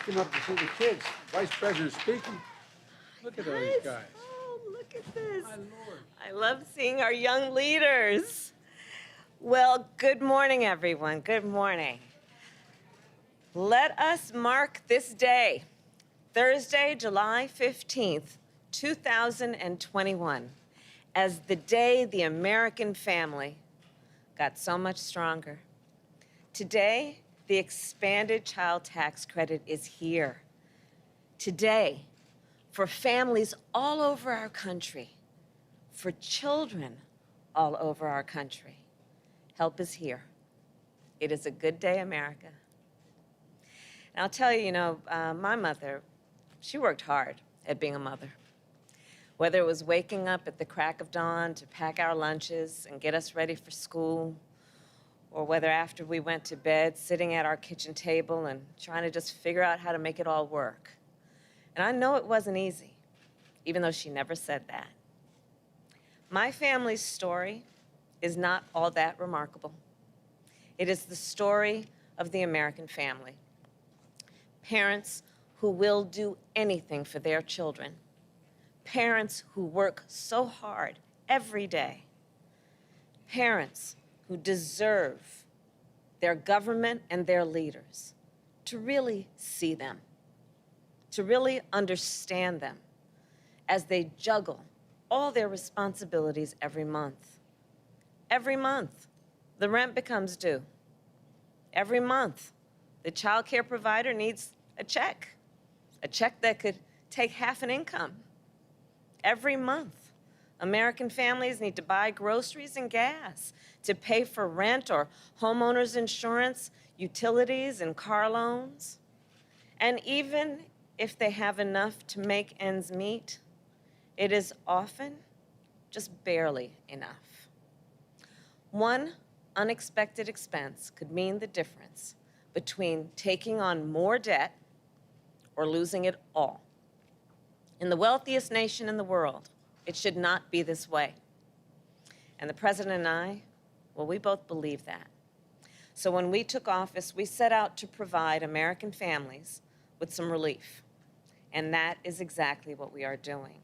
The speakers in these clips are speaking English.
came up to see the kids. Vice President speaking. Look at all these guys. Oh, look at this. My Lord. I love seeing our young leaders. Well, good morning, everyone. Good morning. Let us mark this day, Thursday, July 15th, 2021, as the day the American family got so much stronger. Today, the expanded child tax credit is here. Today, for families all over our country, for children all over our country, help is here. It is a good day, America. And I'll tell you, my mother, she worked hard at being a mother. Whether it was waking up at the crack of dawn to pack our lunches and get us ready for school, or whether after we went to bed, sitting at our kitchen table and trying to just figure out how to make it all work. And I know it wasn't easy, even though she never said that. My family's story is not all that remarkable. It is the story of the American family. Parents who will do anything for their children. Parents who work so hard every day. Parents who deserve their government and their leaders to really see them, to really understand them as they juggle all their responsibilities every month. Every month, the rent becomes due. Every month, the child care provider needs a check that could take half an income. Every month, American families need to buy groceries and gas to pay for rent or homeowners insurance, utilities, and car loans. And even if they have enough to make ends meet, it is often just barely enough. One unexpected expense could mean the difference between taking on more debt or losing it all. In the wealthiest nation in the world, it should not be this way. And the president and I, well, we both believe that. So when we took office, we set out to provide American families with some relief. And that is exactly what we are doing.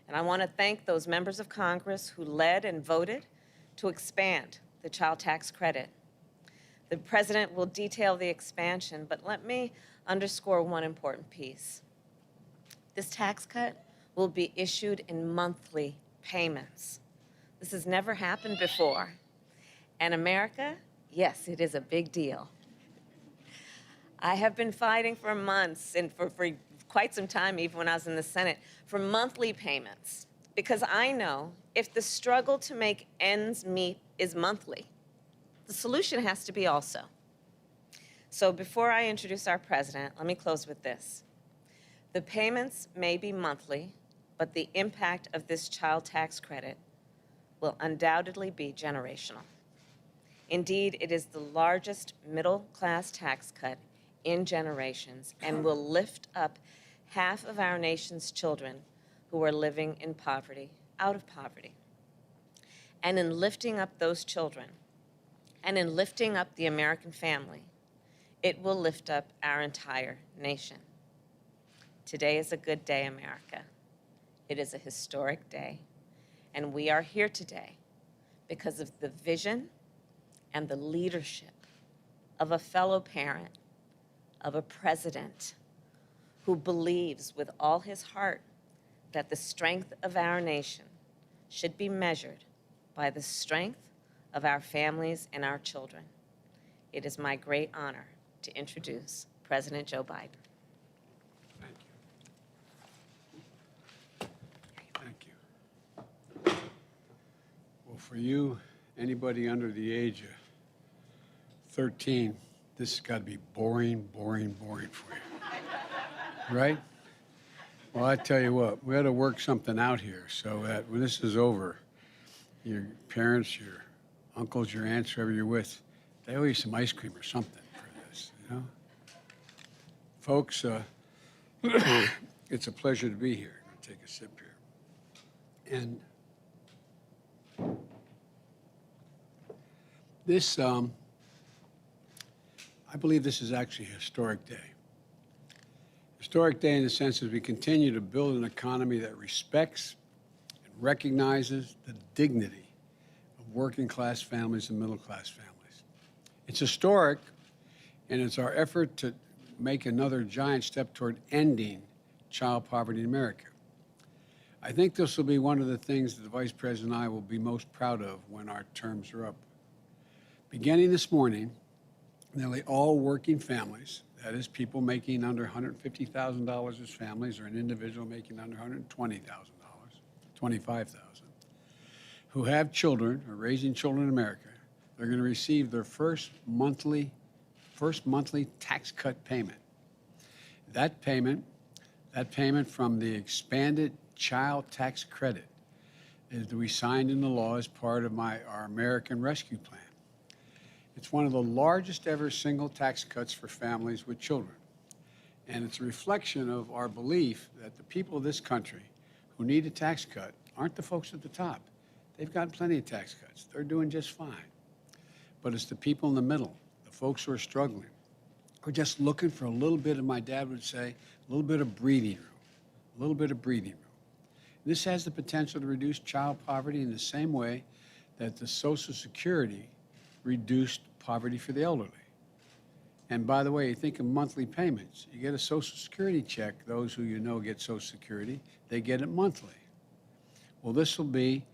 And I want to thank those members of Congress who led and voted to expand the child tax credit. The president will detail the expansion, but let me underscore one important piece. This tax cut will be issued in monthly payments. This has never happened before. And America, yes, it is a big deal. I have been fighting for months and for quite some time, even when I was in the Senate, for monthly payments. Because I know if the struggle to make ends meet is monthly, the solution has to be also. So before I introduce our president, let me close with this. The payments may be monthly, but the impact of this child tax credit will undoubtedly be generational. Indeed, it is the largest middle-class tax cut in generations and will lift up half of our nation's children who are living in poverty, out of poverty. And in lifting up those children, and in lifting up the American family, it will lift up our entire nation. Today is a good day, America. It is a historic day, and we are here today because of the vision and the leadership of a fellow parent, of a president who believes with all his heart that the strength of our nation should be measured by the strength of our families and our children. It is my great honor to introduce President Joe Biden. Thank you. Well, for you, anybody under the age of 13, this has got to be boring for you. Right? Well, I tell you what, we ought to work something out here so that when this is over, your parents, your uncles, your aunts, whoever you're with, they owe you some ice cream or something for this, Folks, it's a pleasure to be here. I'm going to take a sip here. And I believe this is actually a historic day. Historic day in the sense as we continue to build an economy that respects and recognizes the dignity of working class families and middle class families. It's historic, and it's our effort to make another giant step toward ending child poverty in America. I think this will be one of the things that the Vice President and I will be most proud of when our terms are up. Beginning this morning, nearly all working families, that is, people making under $150,000 as families, or an individual making under $120,000, $25,000, who have children or raising children in America, they're going to receive their first monthly tax cut payment. That payment from the expanded child tax credit is that we signed into law as part of our American Rescue Plan. It's one of the largest ever single tax cuts for families with children. And it's a reflection of our belief that the people of this country who need a tax cut aren't the folks at the top. They've gotten plenty of tax cuts. They're doing just fine. But it's the people in the middle, the folks who are struggling, who are just looking for a little bit of, my dad would say, a little bit of breathing room, a little bit of breathing room. This has the potential to reduce child poverty in the same way that the Social Security reduced poverty for the elderly. And by the way, you think of monthly payments. You get a Social Security check, those who you know get Social Security, they get it monthly. Well, this will be,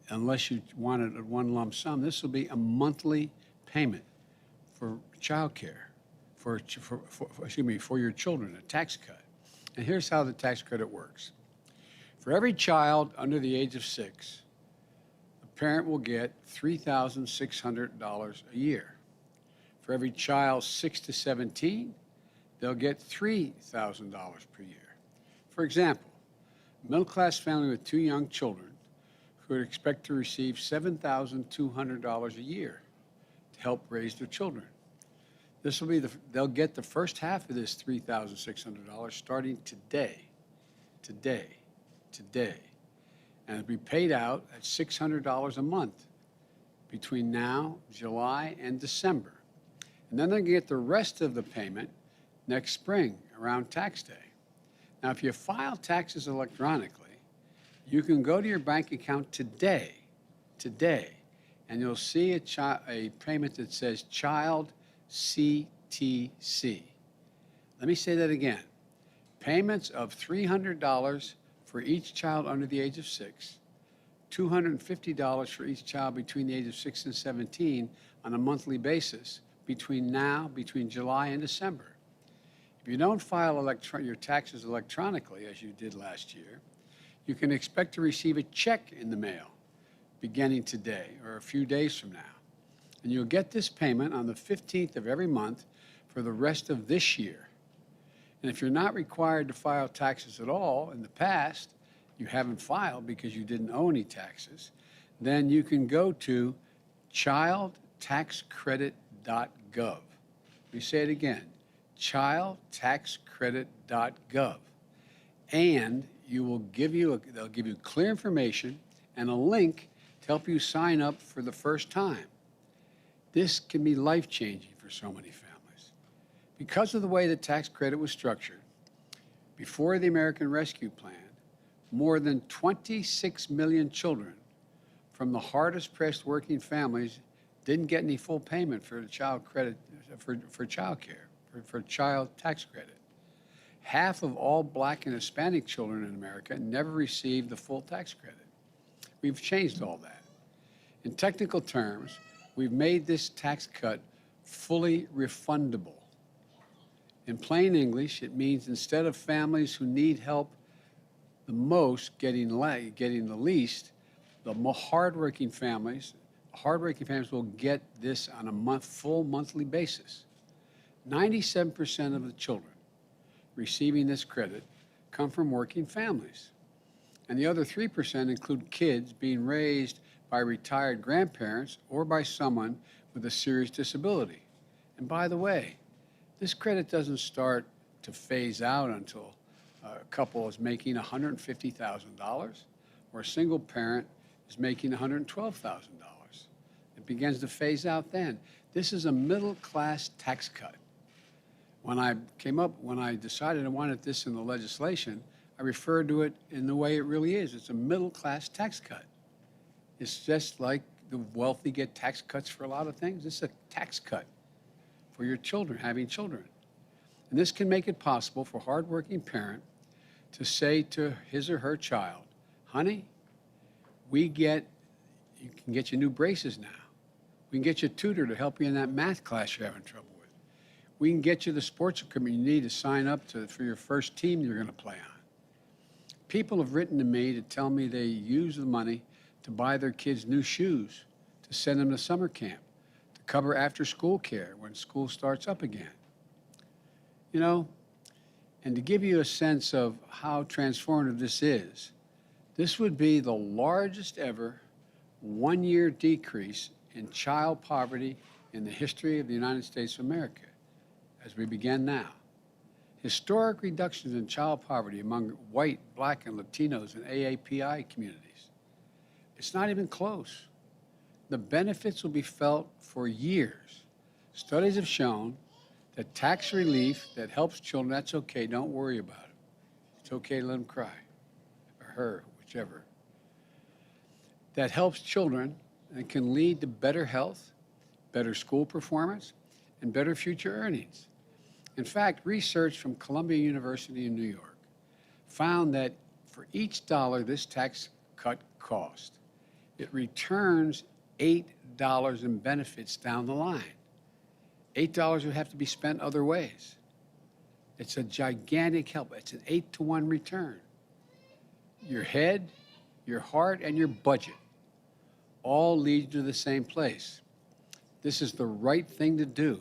unless you want it at one lump sum, this will be a monthly payment for child care, for your children, a tax cut. And here's how the tax credit works. For every child under the age of 6, the parent will get $3,600 a year. For every child 6 to 17, they'll get $3,000 per year. For example, a middle-class family with 2 young children could expect to receive $7,200 a year to help raise their children. This will be they'll get the first half of this $3,600 starting today. And it'll be paid out at $600 a month between now, July, and December. And then they'll get the rest of the payment next spring around tax day. Now, if you file taxes electronically, you can go to your bank account today, and you'll see a payment that says Child CTC. Let me say that again. Payments of $300 for each child under the age of 6, $250 for each child between the age of 6 and 17 on a monthly basis between July and December. If you don't file your taxes electronically, as you did last year, you can expect to receive a check in the mail beginning today or a few days from now. And you'll get this payment on the 15th of every month for the rest of this year. And if you're not required to file taxes at all in the past, you haven't filed because you didn't owe any taxes, then you can go to childtaxcredit.gov. Let me say it again, childtaxcredit.gov. And they'll give you clear information and a link to help you sign up for the first time. This can be life-changing for so many families. Because of the way the tax credit was structured, before the American Rescue Plan, more than 26 million children from the hardest pressed working families didn't get any full payment for the child credit, for child care, for child tax credit. Half of all Black and Hispanic children in America never received the full tax credit. We've changed all that. In technical terms, we've made this tax cut fully refundable. In plain English, it means instead of families who need help the most getting the least, the more hardworking families will get this on a full monthly basis. 97% of the children receiving this credit come from working families. And the other 3% include kids being raised by retired grandparents or by someone with a serious disability. And by the way, this credit doesn't start to phase out until a couple is making $150,000 or a single parent is making $112,000. It begins to phase out then. This is a middle-class tax cut. When I decided I wanted this in the legislation, I referred to it in the way it really is. It's a middle-class tax cut. It's just like the wealthy get tax cuts for a lot of things. It's a tax cut for your children, having children. And this can make it possible for a hardworking parent to say to his or her child, honey, you can get you new braces now. We can get you a tutor to help you in that math class you're having trouble with. We can get you the sports equipment you need to sign up for your first team you're going to play on. People have written to me to tell me they use the money to buy their kids new shoes, to send them to summer camp, to cover after-school care when school starts up again. You know, and to give you a sense of how transformative this would be the largest ever one-year decrease in child poverty in the history of the United States of America, as we begin now. Historic reductions in child poverty among white, black, and Latinos and AAPI communities. It's not even close. The benefits will be felt for years. Studies have shown that tax relief that helps children, that's okay, don't worry about it. It's okay to let them cry, or her, whichever. That helps children and can lead to better health, better school performance, and better future earnings. In fact, research from Columbia University in New York found that for each dollar this tax cut cost, it returns $8 in benefits down the line. $8 would have to be spent other ways. It's a gigantic help. It's an 8-to-1 return. Your head, your heart, and your budget all lead to the same place. This is the right thing to do,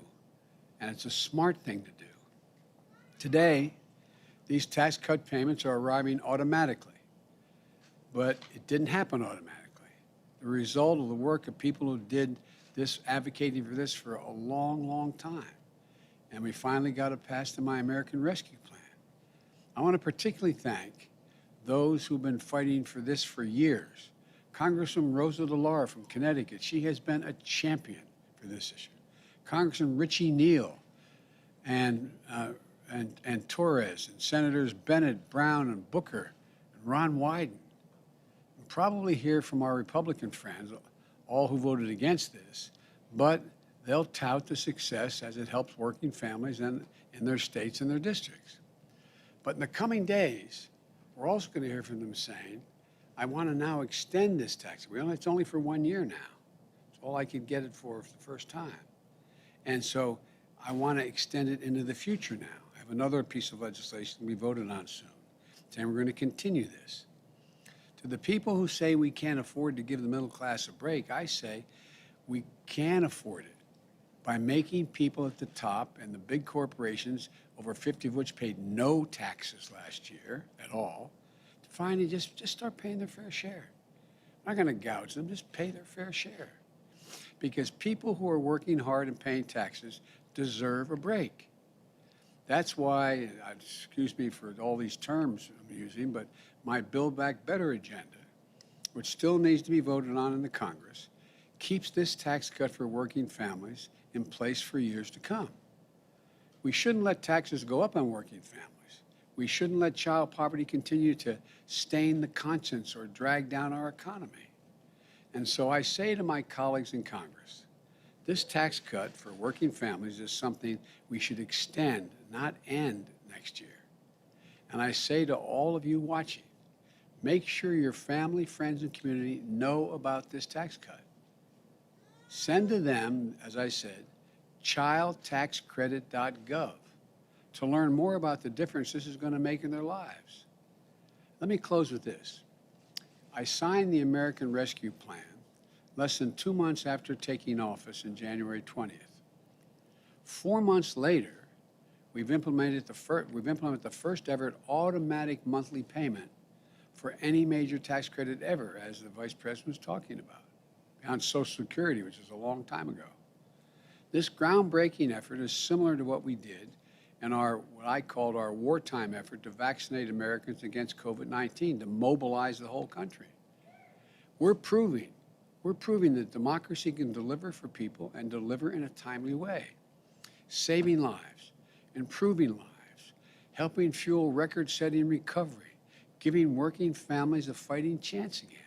and it's a smart thing to do. Today, these tax cut payments are arriving automatically, but it didn't happen automatically. The result of the work of people who did this, advocating for this for a long, long time. And we finally got it passed in my American Rescue Plan. I want to particularly thank those who've been fighting for this for years. Congresswoman Rosa DeLauro from Connecticut, she has been a champion for this issue. Congressman Richie Neal and Torres, and Senators Bennett, Brown, and Booker, and Ron Wyden. We'll probably hear from our Republican friends, all who voted against this, but they'll tout the success as it helps working families in their states and their districts. But in the coming days, we're also going to hear from them saying, I want to now extend this tax. It's only for 1 year now. It's all I could get it for the first time. And so I want to extend it into the future now. I have another piece of legislation to be voted on soon, saying we're going to continue this. To the people who say we can't afford to give the middle class a break, I say we can afford it by making people at the top and the big corporations, over 50 of which paid no taxes last year at all, to finally just start paying their fair share. I'm not going to gouge them, just pay their fair share. Because people who are working hard and paying taxes deserve a break. That's why, excuse me for all these terms I'm using, but my Build Back Better agenda, which still needs to be voted on in the Congress, keeps this tax cut for working families in place for years to come. We shouldn't let taxes go up on working families. We shouldn't let child poverty continue to stain the conscience or drag down our economy. And so I say to my colleagues in Congress, this tax cut for working families is something we should extend, not end next year. And I say to all of you watching, make sure your family, friends, and community know about this tax cut. Send to them, as I said, childtaxcredit.gov to learn more about the difference this is going to make in their lives. Let me close with this. I signed the American Rescue Plan less than 2 months after taking office in January 20th. 4 months later, we've implemented the first ever automatic monthly payment for any major tax credit ever, as the Vice President was talking about, beyond Social Security, which is a long time ago. This groundbreaking effort is similar to what we did in what I called our wartime effort to vaccinate Americans against COVID-19, to mobilize the whole country. We're proving that democracy can deliver for people and deliver in a timely way, saving lives. improving lives, helping fuel record-setting recovery, giving working families a fighting chance again.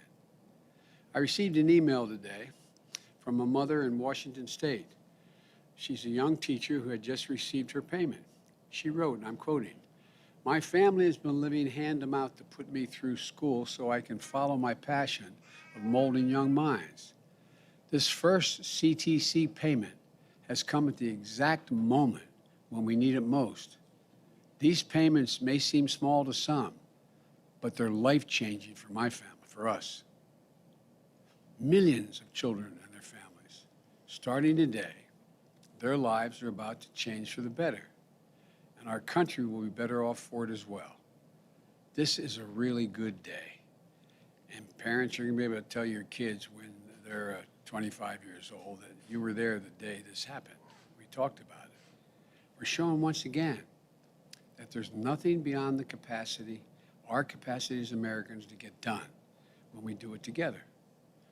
I received an email today from a mother in Washington State. She's a young teacher who had just received her payment. She wrote, and I'm quoting, "My family has been living hand to mouth to put me through school so I can follow my passion of molding young minds. This first CTC payment has come at the exact moment when we need it most. These payments may seem small to some, but they're life-changing for my family, for us. Millions of children and their families, starting today, their lives are about to change for the better, and our country will be better off for it as well. This is a really good day, and parents are going to be able to tell your kids when they're 25 years old that you were there the day this happened. We talked about it. We're showing once again that there's nothing beyond the capacity, our capacity as Americans, to get done when we do it together.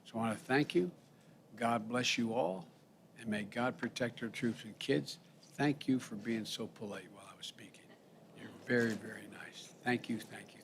So I want to thank you. God bless you all, and may God protect our troops and kids. Thank you for being so polite while I was speaking. You're very, very nice. Thank you, thank you.